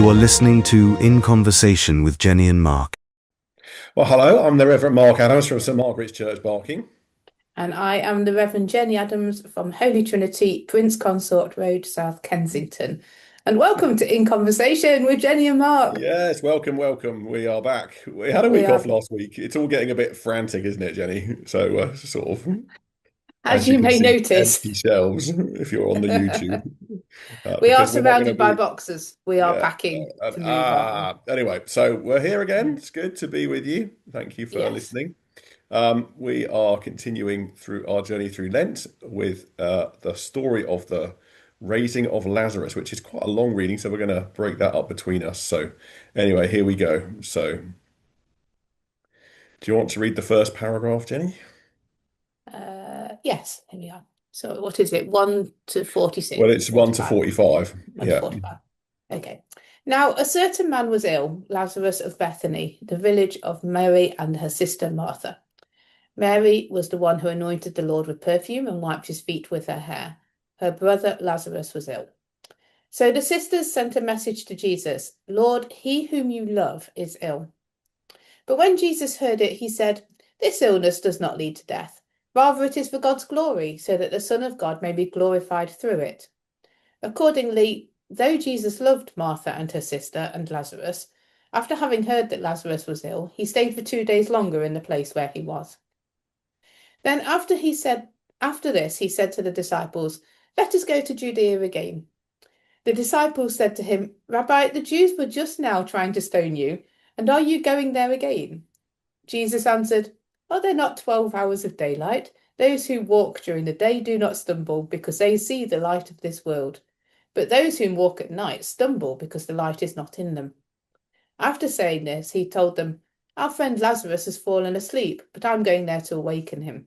You are listening to In Conversation with Jennie and Mark. Well, hello, I'm the Reverend Mark Adams from St Margaret's Church, Barking. And I am the Reverend Jenny Adams from Holy Trinity, Prince Consort Road, South Kensington. And welcome to In Conversation with Jenny and Mark. Yes, welcome, welcome. We are back. We had a We week are, off last week. It's all getting a bit frantic, isn't it, Jenny? So, sort of, as as you you can may see, notice, empty shelves if you're on the YouTube, we are because we're not going to surrounded by be, boxes. We are yeah. packing to move on. Anyway, so we're here again. It's good to be with you. Thank you for Yes. listening. We are continuing through our journey through Lent with the story of the raising of Lazarus, which is quite a long reading, so we're going to break that up between us. So, anyway, here we go. So, do you want to read the first paragraph, Jenny? Yes, here we are. So what is it? 1 to 46, Well, it's 1 to 45. 45. 1 to Yeah. 45. Okay. Now, a certain man was ill, Lazarus of Bethany, the village of Mary and her sister Martha. Mary was the one who anointed the Lord with perfume and wiped his feet with her hair. Her brother Lazarus was ill. So the sisters sent a message to Jesus, Lord, he whom you love is ill. But when Jesus heard it, he said, This illness does not lead to death. Rather, it is for God's glory, so that the Son of God may be glorified through it. Accordingly, though Jesus loved Martha and her sister and Lazarus, after having heard that Lazarus was ill, he stayed for 2 days longer in the place where he was. Then after this, he said to the disciples, Let us go to Judea again. The disciples said to him, Rabbi, the Jews were just now trying to stone you, and are you going there again? Jesus answered, Are there not 12 hours of daylight? Those who walk during the day do not stumble, because they see the light of this world. But those who walk at night stumble, because the light is not in them. After saying this, he told them, Our friend Lazarus has fallen asleep, but I'm going there to awaken him.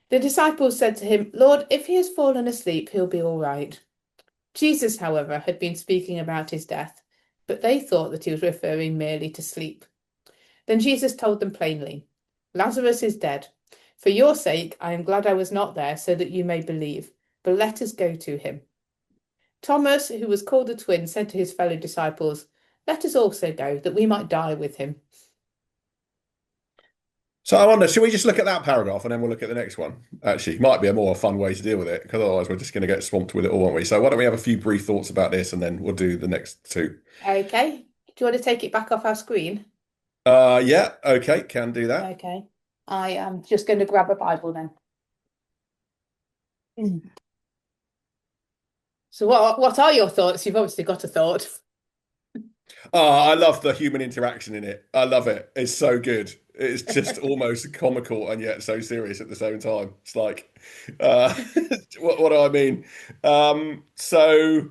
The disciples said to him, Lord, if he has fallen asleep, he'll be all right. Jesus, however, had been speaking about his death, but they thought that he was referring merely to sleep. Then Jesus told them plainly, Lazarus is dead. For your sake, I am glad I was not there, so that you may believe. But let us go to him. Thomas, who was called the twin, said to his fellow disciples, Let us also go, that we might die with him. So I wonder, should we just look at that paragraph and then we'll look at the next one? Actually, might be a more fun way to deal with it, because otherwise we're just going to get swamped with it all, aren't we? So why don't we have a few brief thoughts about this and then we'll do the next two. Okay. Do you want to take it back off our screen? Yeah, okay, can do that. Okay. I am just going to grab a Bible then. So what are your thoughts? You've obviously got a thought. Oh, I love the human interaction in it. I love it. It's so good. It's just almost comical and yet so serious at the same time. It's like, uh, what do I mean? So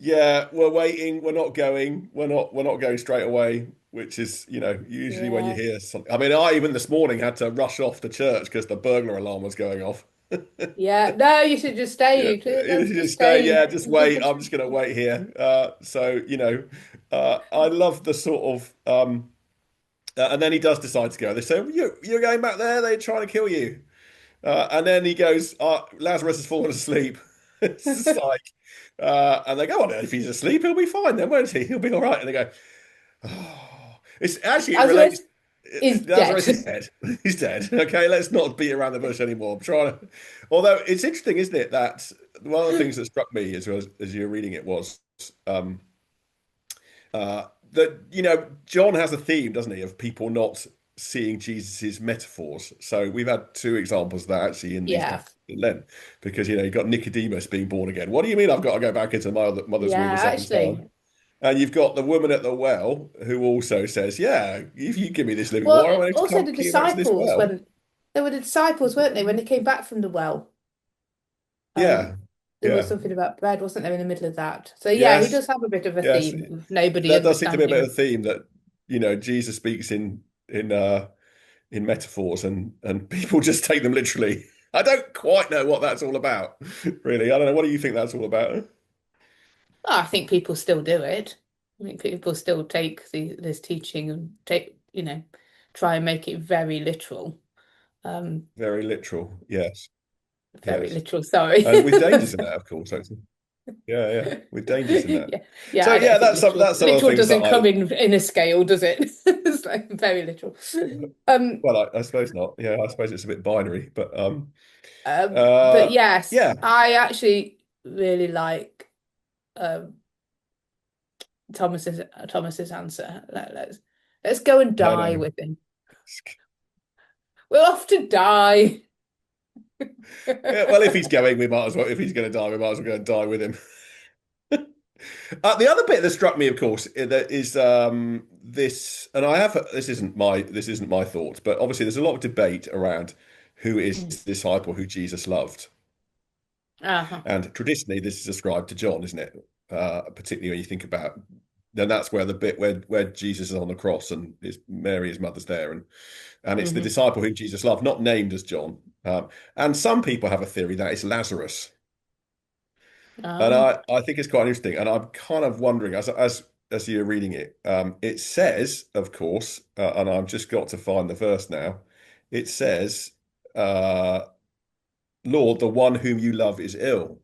yeah, we're waiting. We're not going. We're not going straight away. Which is, usually when you Yeah. hear something. I mean, I even this morning had to rush off to church because the burglar alarm was going off. Yeah. No, you should just stay. Yeah, You could you just just stay. stay. Yeah, just wait. I'm just gonna wait here. I love the sort of and then he does decide to go. They say, You're going back there. They're trying to kill you." And then he goes, "Lazarus has fallen asleep." It's just like, and they go, "On, if he's asleep, he'll be fine. Then won't he? He'll be all right." And they go, "Oh, it's actually it relates." Lazarus is dead. Lazarus is dead. He's dead. Okay, let's not beat around the bush anymore. I'm trying to. Although it's interesting, isn't it, that one of the things that struck me as you were reading it was um, that John has a theme, doesn't he, of people not seeing Jesus's metaphors. So we've had two examples of that actually in these Yeah. passages in Lent, because you've got Nicodemus being born again. What do you mean I've got to go back into my mother's womb Yeah, a second time? actually. And you've got the woman at the well who also says, "Yeah, if you give me this living Well, water, I'm going to also come the you back to this disciples, well." when they were the disciples, weren't they, when they came back from the well? Um, Yeah, there was yeah, something about bread, wasn't there, in the middle of that? So yeah, he yes, does have a bit of a yes. theme of nobody That does seem to be a bit of understanding. a theme that Jesus speaks in metaphors and people just take them literally. I don't quite know what that's all about, really. I don't know. What do you think that's all about? Well, I think people still do it. I think people still take this teaching and try and make it very literal. Um, Very literal. Yes, Very yes. literal, sorry. And with dangers in that, of course. Actually. Yeah, we're dangerous in that. Yeah, yeah, So I don't yeah, think that's some of the literal things that doesn't come in a scale, does it? It's like very literal. Um, well, I suppose not. Yeah, I suppose it's a bit binary, but but yes, yeah, I actually really like um Thomas's answer. Let's go and I die know. with him. We'll off to die. Yeah, well, if he's going, we might as well. If he's going to die, we might as well go and die with him. The other bit that struck me, of course, that is this, and I have this isn't my thoughts, but obviously there's a lot of debate around who is Mm. the disciple who Jesus loved, Uh-huh. and traditionally this is ascribed to John, isn't it? Particularly when you think about, then that's where the bit where Jesus is on the cross and Mary, his mother's there, and it's the Hmm. disciple who Jesus loved, not named as John. And some people have a theory that it's Lazarus. And Oh. I think it's quite interesting. And I'm kind of wondering, as you're reading it, it says, of course, and I've just got to find the verse now. It says, uh, Lord, the one whom you love is ill.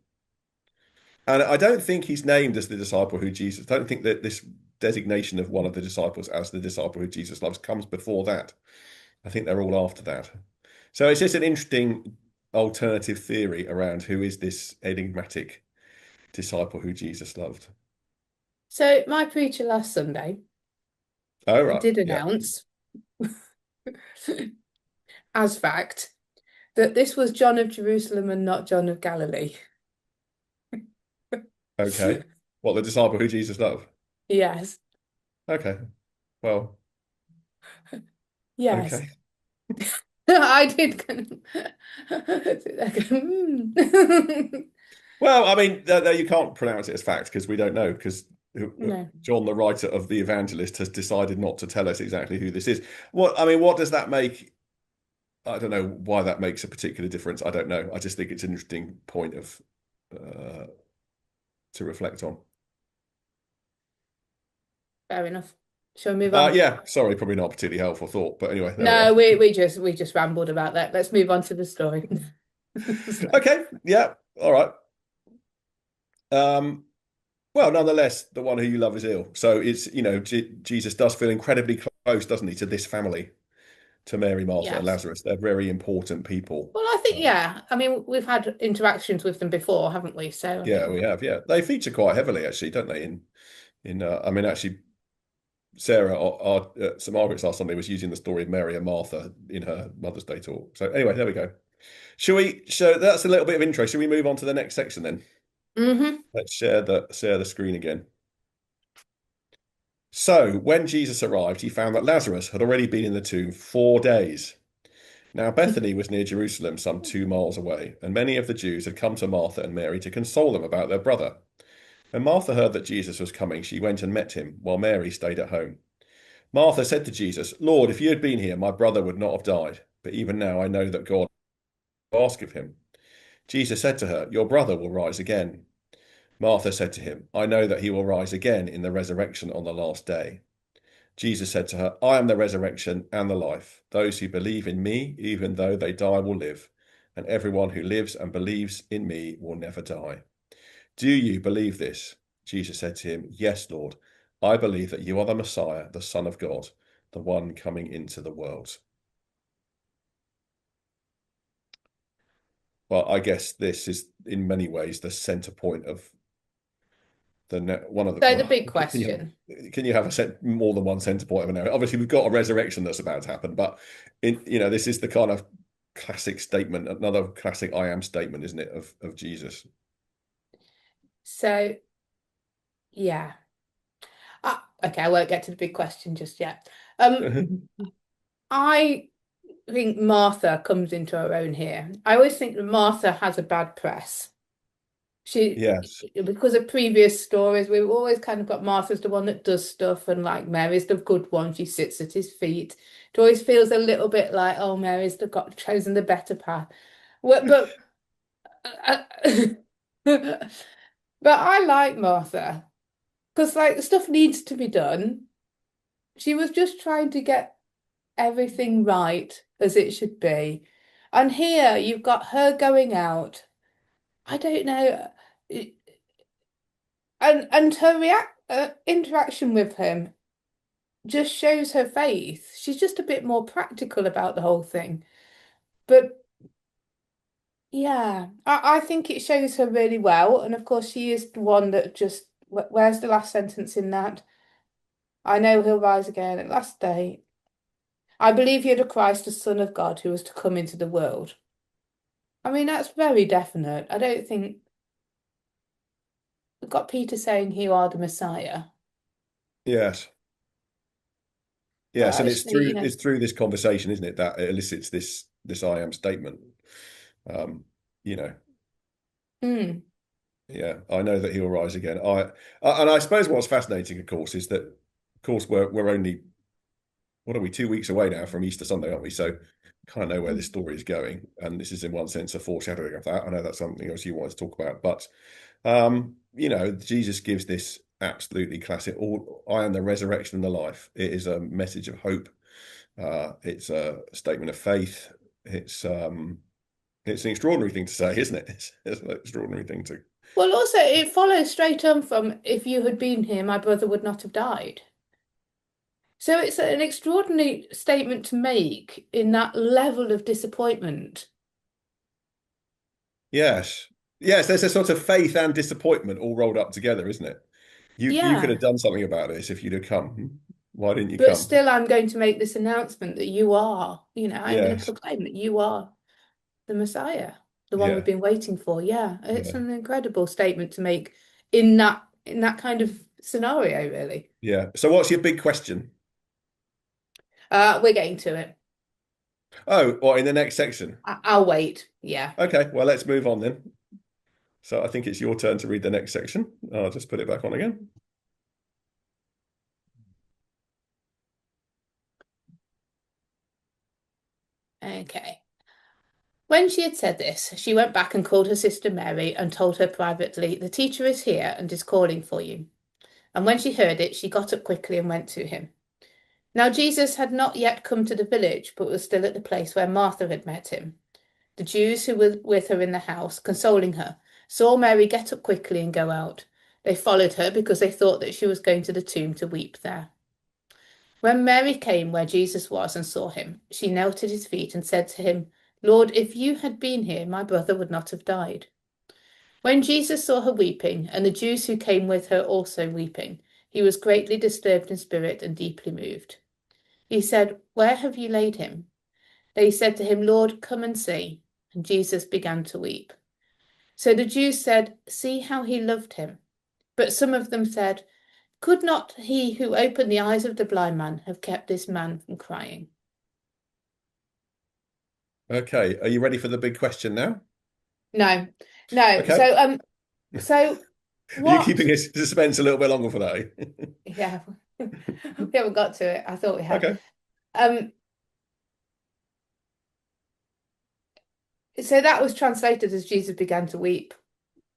And I don't think he's named as the disciple who Jesus. I don't think that this designation of one of the disciples as the disciple who Jesus loves comes before that. I think they're all after that. So it's just an interesting alternative theory around who is this enigmatic disciple who Jesus loved. So my preacher last Sunday Oh, right. did Yeah. announce as fact that this was John of Jerusalem and not John of Galilee. Okay. What, the disciple who Jesus loved? Yes, Okay. Well, yes. okay. I did kind of, Well, I mean, you can't pronounce it as fact because we don't know because no. John, the writer of the evangelist, has decided not to tell us exactly who this is. What does that make? I don't know why that makes a particular difference. I don't know. I just think it's an interesting point of uh, to reflect on. Fair enough. Shall we move on? Yeah, sorry, probably not a particularly helpful thought, but anyway, there we No, are. we just rambled about that. Let's move on to the story. Okay, yeah, all right. Um, well, nonetheless, the one who you love is ill. So it's, Jesus does feel incredibly close, doesn't he, to this family, to Mary, Martha, and Yes. Lazarus. They're very important people. Well, I think, yeah. I mean, we've had interactions with them before, haven't we? So I Yeah, think, we have. Yeah, they feature quite heavily, actually, don't they? I mean, actually, Sarah, Sir Margaret's last Sunday was using the story of Mary and Martha in her Mother's Day talk. So anyway, there we go. Shall we? So that's a little bit of intro. Shall we move on to the next section then? hmm Let's share the screen again. So when Jesus arrived, he found that Lazarus had already been in the tomb 4 days. Now Bethany was near Jerusalem, some 2 miles away, and many of the Jews had come to Martha and Mary to console them about their brother. When Martha heard that Jesus was coming, she went and met him, while Mary stayed at home. Martha said to Jesus, Lord, if you had been here, my brother would not have died. But even now I know that God will ask of him. Jesus said to her, Your brother will rise again. Martha said to him, I know that he will rise again in the resurrection on the last day. Jesus said to her, I am the resurrection and the life. Those who believe in me, even though they die, will live. And everyone who lives and believes in me will never die. Do you believe this? Jesus said to him, Yes, Lord. I believe that you are the Messiah, the Son of God, the one coming into the world. Well, I guess this is in many ways the center point of one of the. So the Well, big question. can you have more than one center point of an area? Obviously, we've got a resurrection that's about to happen, but this is the kind of classic statement, another classic "I am" statement, isn't it, of Jesus? So yeah. Okay, I won't get to the big question just yet. I think Martha comes into her own here. I always think that Martha has a bad press. She, Yes. because of previous stories, we've always kind of got Martha's the one that does stuff, and like Mary's the good one. She sits at his feet. It always feels a little bit like, oh, Mary's chosen the better path. But uh, but I like Martha because like stuff needs to be done. She was just trying to get everything right as it should be. And here you've got her going out. I don't know. And her interaction with him just shows her faith. She's just a bit more practical about the whole thing. But yeah, I think it shows her really well. And of course, she is the one that just, where's the last sentence in that? I know he'll rise again at last day. I believe you're the Christ, the Son of God, who was to come into the world. I mean, that's very definite. I don't think we've got Peter saying you are the Messiah. Yes. But Yes, and actually, it's through this conversation, isn't it, that it elicits this I am statement. Um, you know, mm, yeah, I know that he'll rise again. And I suppose what's fascinating, of course, is that, of course, we're only, what are we, 2 weeks away now from Easter Sunday, aren't we? So kind of know where this story is going, and this is in one sense a foreshadowing of that. I know that's something else you wanted to talk about, but Jesus gives this absolutely classic, all I am the resurrection and the life. It is a message of hope. It's a statement of faith. It's an extraordinary thing to say, isn't it? It's an extraordinary thing to. well, also it follows straight on from if you had been here, my brother would not have died. So it's an extraordinary statement to make in that level of disappointment. Yes, yes. There's a sort of faith and disappointment all rolled up together, isn't it? You could have Yeah. done something about this if you'd have come. Why didn't you But come? still, I'm going to make this announcement that you are, I'm going to Yes. proclaim that you are the Messiah, the one we've Yeah. been waiting for. Yeah, it's Yeah. an incredible statement to make in that kind of scenario, really. Yeah. So what's your big question? We're getting to it. Oh, or in the next section? I'll wait. Yeah. Okay. Well, let's move on then. So I think it's your turn to read the next section. I'll just put it back on again. Okay. When she had said this, she went back and called her sister Mary and told her privately, "The teacher is here and is calling for you." And when she heard it, she got up quickly and went to him. Now Jesus had not yet come to the village, but was still at the place where Martha had met him. The Jews who were with her in the house, consoling her, saw Mary get up quickly and go out. They followed her because they thought that she was going to the tomb to weep there. When Mary came where Jesus was and saw him, she knelt at his feet and said to him, "Lord, if you had been here, my brother would not have died." When Jesus saw her weeping, and the Jews who came with her also weeping, he was greatly disturbed in spirit and deeply moved. He said, "Where have you laid him?" They said to him, "Lord, come and see." And Jesus began to weep. So the Jews said, "See how he loved him." But some of them said, "Could not he who opened the eyes of the blind man have kept this man from crying?" Okay. Are you ready for the big question now? No, no. Okay. So Are you what? keeping a suspense a little bit longer for that? Yeah, we haven't got to it. I thought we had. Okay. Um, so that was translated as Jesus began to weep.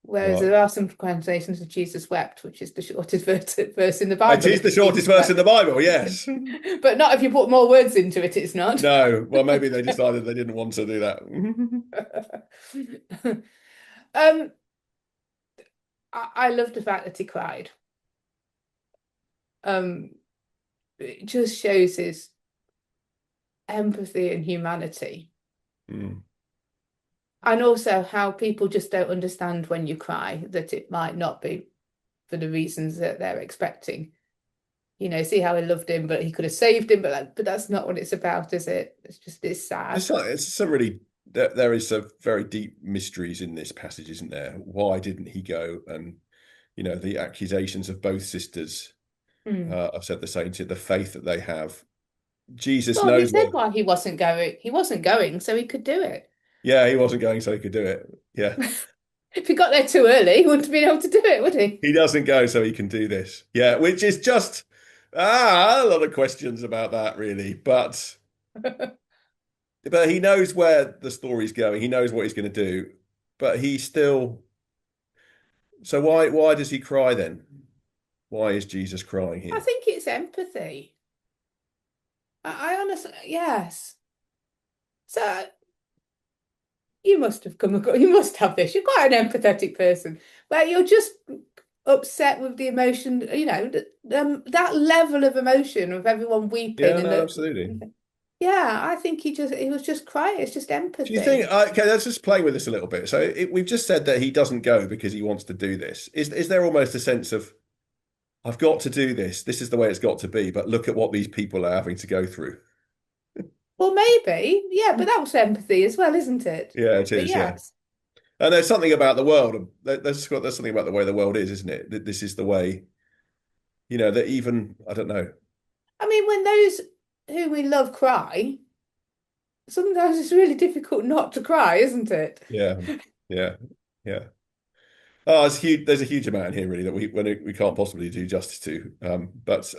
Whereas Right. there are some translations of Jesus wept, which is the shortest verse in the It Bible. is If the it's shortest Jesus verse in the wept. Bible, yes. But not if you put more words into it, it's not. No. Well, maybe they decided they didn't want to do that. Um, I love the fact that he cried. Um, it just shows his empathy and humanity. Mm. And also how people just don't understand when you cry, that it might not be for the reasons that they're expecting. See how he loved him, but he could have saved him, but that's not what it's about, is it? It's sad. It's some really there is some very deep mysteries in this passage, isn't there? Why didn't he go? And the accusations of both sisters. Mm. I've said the same to the faith that they have. Jesus Well, he knows said where. why he wasn't going. He wasn't going, so he could do it. Yeah, he wasn't going, so he could do it. Yeah, If he got there too early, he wouldn't have been able to do it, would he? he doesn't go, so he can do this. Yeah, which is just a lot of questions about that, really. But he knows where the story's going. He knows what he's going to do. But he still. So why does he cry then? Why is Jesus crying I here? think it's empathy. I honestly, yes. So you must have come across, you must have this. You're quite an empathetic person where you're just upset with the emotion, that level of emotion of everyone weeping Yeah, and no, absolutely. yeah, I think he was just crying. It's just Do you think, empathy. okay, let's just play with this a little bit. So we've just said that he doesn't go because he wants to do this. Is there almost a sense of, I've got to do this. This is the way it's got to be, but look at what these people are having to go through. Well, maybe, yeah, but that was empathy as well, isn't it? Yeah, it But is. Yeah. yes. And there's something about the world. There's something about the way the world is, isn't it? That this is the way, that even, I don't know. I mean, when those who we love cry, sometimes it's really difficult not to cry, isn't it? Yeah. Yeah. Yeah. Oh, it's huge. There's a huge amount here, really, that we can't possibly do justice to. But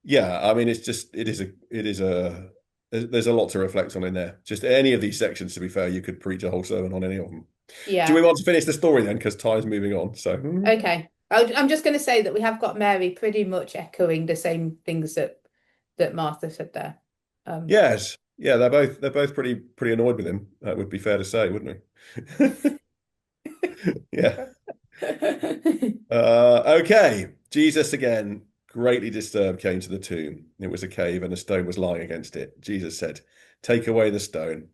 yeah, I mean, it is a there's a lot to reflect on in there. Just any of these sections, to be fair, you could preach a whole sermon on any of them. Do we Yeah. want to finish the story then? Because time's moving on. So Okay. I'm just going to say that we have got Mary pretty much echoing the same things that Martha said there. yes, yeah, they're both pretty annoyed with him. That would be fair to say, wouldn't we? Yeah. Okay. Jesus again, greatly disturbed, came to the tomb. It was a cave, and a stone was lying against it. Jesus said, "Take away the stone."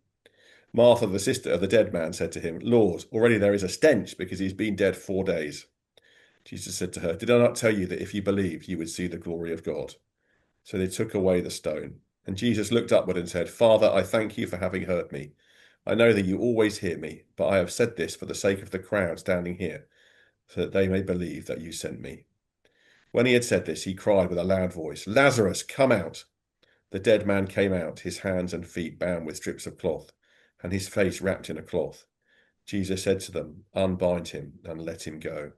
Martha, the sister of the dead man, said to him, "Lord, already there is a stench because he's been dead 4 days." Jesus said to her, "Did I not tell you that if you believed, you would see the glory of God?" So they took away the stone. And Jesus looked upward and said, "Father, I thank you for having heard me. I know that you always hear me, but I have said this for the sake of the crowd standing here, so that they may believe that you sent me." When he had said this, he cried with a loud voice, "Lazarus, come out." The dead man came out, his hands and feet bound with strips of cloth, and his face wrapped in a cloth. Jesus said to them, "Unbind him and let him go."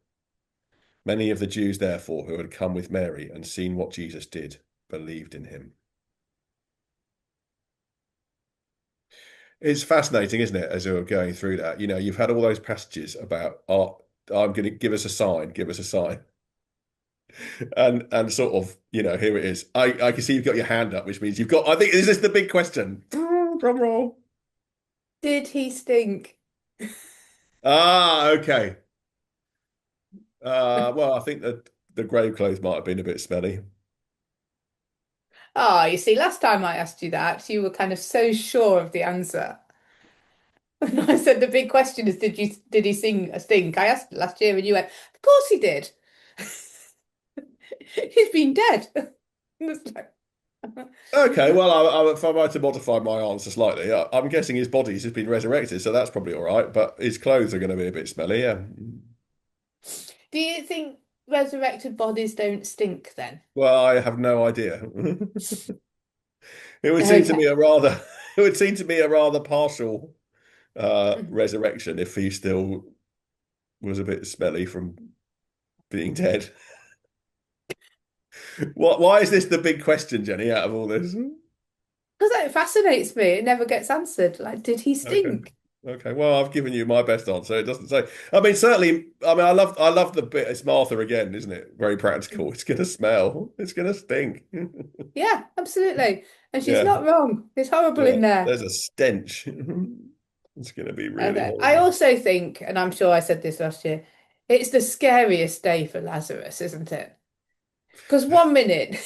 Many of the Jews, therefore, who had come with Mary and seen what Jesus did, believed in him. It's fascinating, isn't it, as we were going through that? You've had all those passages about, oh, I'm going to give us a sign, give us a sign. And sort of, here it is. I can see you've got your hand up, which means you've got, I think, is this the big question? Drum roll. Did he stink? Ah, okay. Well, I think that the grave clothes might have been a bit smelly. Oh, you see, last time I asked you that, you were kind of so sure of the answer. And I said the big question is, did he sing a stink? I asked it last year and you went, of course he did. He's been dead. It's like, Okay, well, if I were to modify my answer slightly, I'm guessing his body's just been resurrected, so that's probably all right. But his clothes are going to be a bit smelly, yeah. do you think resurrected bodies don't stink then? Well, I have no idea. It would seem to me Okay. a rather, it would seem to me a rather partial resurrection if he still was a bit smelly from being dead. Why is this the big question, Jenny, out of all this? Because it fascinates me. It never gets answered. Like, did he Okay. stink? Okay. Well, I've given you my best answer. It doesn't say. I mean, certainly. I mean, I love the bit. It's Martha again, isn't it? Very practical. It's gonna smell. It's gonna stink. Yeah, absolutely. And she's Yeah. not wrong. It's horrible Yeah. in there. There's a stench. It's gonna be really Okay. I horrible. also think, and I'm sure I said this last year, it's the scariest day for Lazarus, isn't it? Because one minute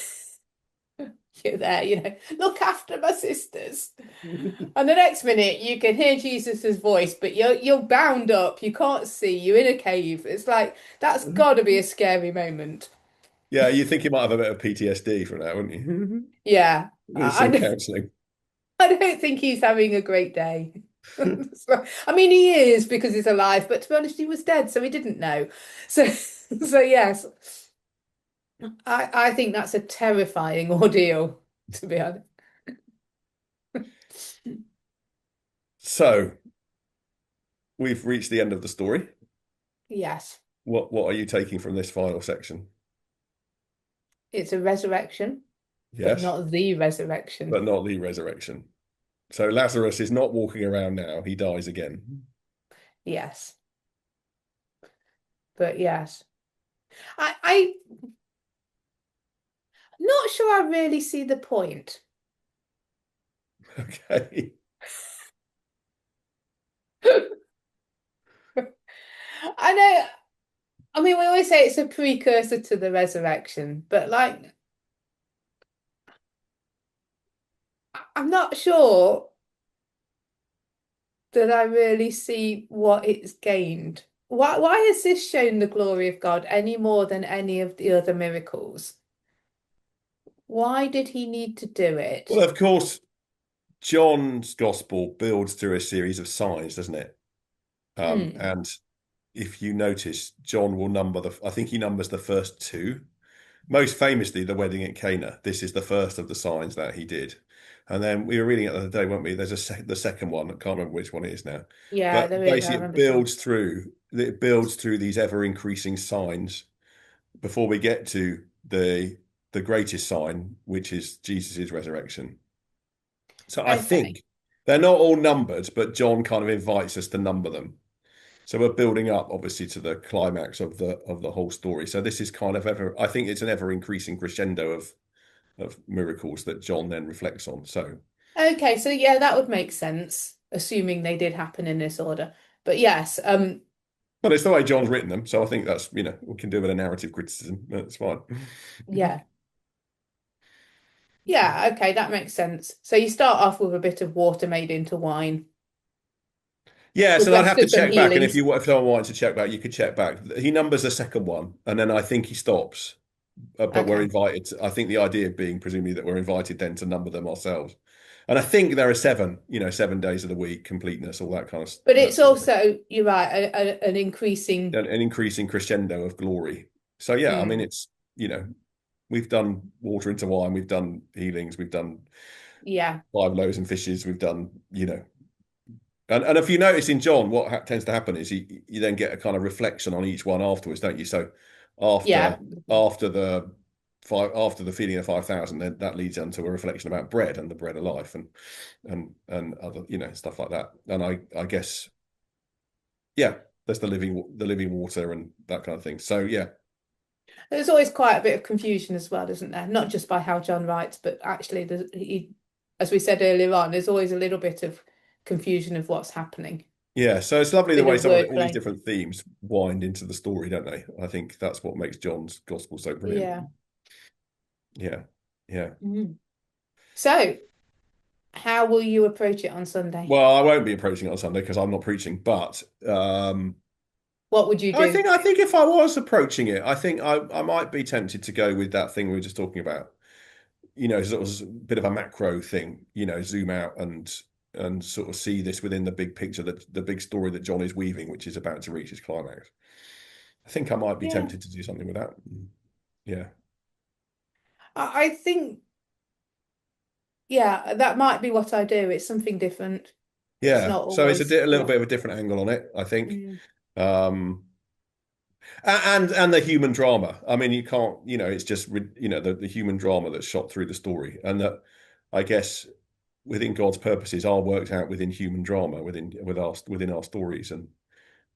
you're there, look after my sisters. And the next minute you can hear Jesus's voice, but you're bound up, you can't see, you're in a cave. It's like that's gotta be a scary moment. Yeah, you think you might have a bit of PTSD from that, wouldn't you? Yeah. Need I, some I counselling. I don't think he's having a great day. I mean, he is because he's alive, but to be honest, he was dead, so he didn't know. So yes, I think that's a terrifying ordeal, to be honest. So we've reached the end of the story. Yes, What are you taking from this final section? it's a resurrection, but Yes, not the resurrection. but not the resurrection. So Lazarus is not walking around now. He dies again. Yes, but yes, I'm not sure I really see the point. Okay. I know. I mean, we always say it's a precursor to the resurrection, but like, I'm not sure that I really see what it's gained. Why has this shown the glory of God any more than any of the other miracles? Why did he need to do it? Well, of course, John's gospel builds through a series of signs, doesn't it? And if you notice, John will I think he numbers the first two. Most famously, the wedding at Cana. This is the first of the signs that he did. And then we were reading it the other day, weren't we? There's the second one. I can't remember which one it is now. Yeah, But there is. I basically, remember seeing. it builds through these ever increasing signs before we get to the greatest sign, which is Jesus' resurrection. So I Okay. think they're not all numbered, but John kind of invites us to number them. So we're building up, obviously, to the climax of the whole story. So this is kind of I think it's an ever increasing crescendo of miracles that John then reflects on. So Okay, so yeah, that would make sense, assuming they did happen in this order. But yes, but it's the way John's written them. So I think that's, we can do with a narrative criticism. That's fine. yeah. Yeah, okay, that makes sense. So you start off with a bit of water made into wine. Yeah, so I'd have to Progressed to some check back. And healings. if someone wanted to check back, you could check back. He numbers the second one, and then I think he stops. But we're Okay. invited I think the idea being presumably that we're invited then to number them ourselves. And I think there are 7, 7 days of the week, completeness, all that kind of But that it's sort of thing. also, you're right, an increasing. An increasing crescendo of glory. So yeah, I mean, it's, we've done water into wine, we've done healings, we've done Yeah, 5 loaves and fishes, we've done, and if you notice in John, what tends to happen is you then get a kind of reflection on each one afterwards, don't you? So yeah, after the feeding of 5,000, then that leads on to a reflection about bread and the bread of life and other stuff like that. And I guess there's the living water and that kind of thing. So yeah. There's always quite a bit of confusion as well, isn't there? Not just by how John writes, but actually, as we said earlier on, there's always a little bit of confusion of what's happening. Yeah, so it's lovely the Bit way of all these wordplay. different themes wind into the story, don't they? I think that's what makes John's gospel so brilliant. Yeah. Yeah. So, how will you approach it on Sunday? Well, I won't be approaching it on Sunday because I'm not preaching, but What would you do? I think if I was approaching it, I think I might be tempted to go with that thing we were just talking about. Sort of a bit of a macro thing, zoom out and sort of see this within the big picture, the big story that John is weaving, which is about to reach its climax. I think I might be tempted to do something with that. Yeah. I think, that might be what I do. It's something different. Yeah. It's not So it's always a little bit of a different angle on it, I think. And the human drama. I mean, you can't, it's just, the human drama that's shot through the story, and that I guess within God's purposes are worked out within human drama, within our stories, and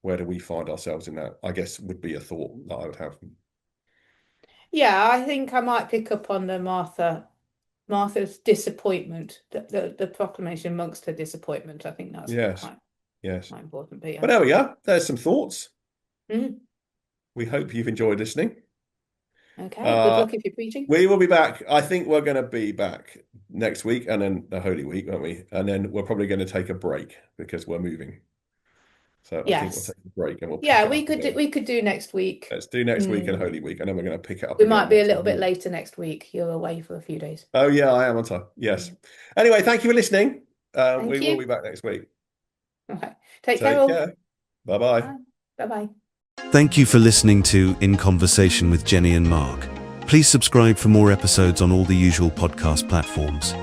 where do we find ourselves in that? I guess would be a thought that I would have. Yeah, I think I might pick up on the Martha's disappointment, the proclamation amongst her disappointment. I think that's quite important. But there we go. There's some thoughts. Mm. We hope you've enjoyed listening. Okay, good luck if you're preaching. We will be back. I think we're going to be back next week and then the Holy Week, won't we? And then we're probably going to take a break because we're moving. So I think we'll take a break and we'll pick it up we could do next week. Let's do next week and Holy Week, and then we're going to pick it up. We might be a little bit later next week. You're away for a few days. Oh yeah, I am on time. Yes. Anyway, thank you for listening. We you. will be back next week. All right. Take care. Bye-bye. Bye-bye. Thank you for listening to In Conversation with Jennie and Mark. Please subscribe for more episodes on all the usual podcast platforms.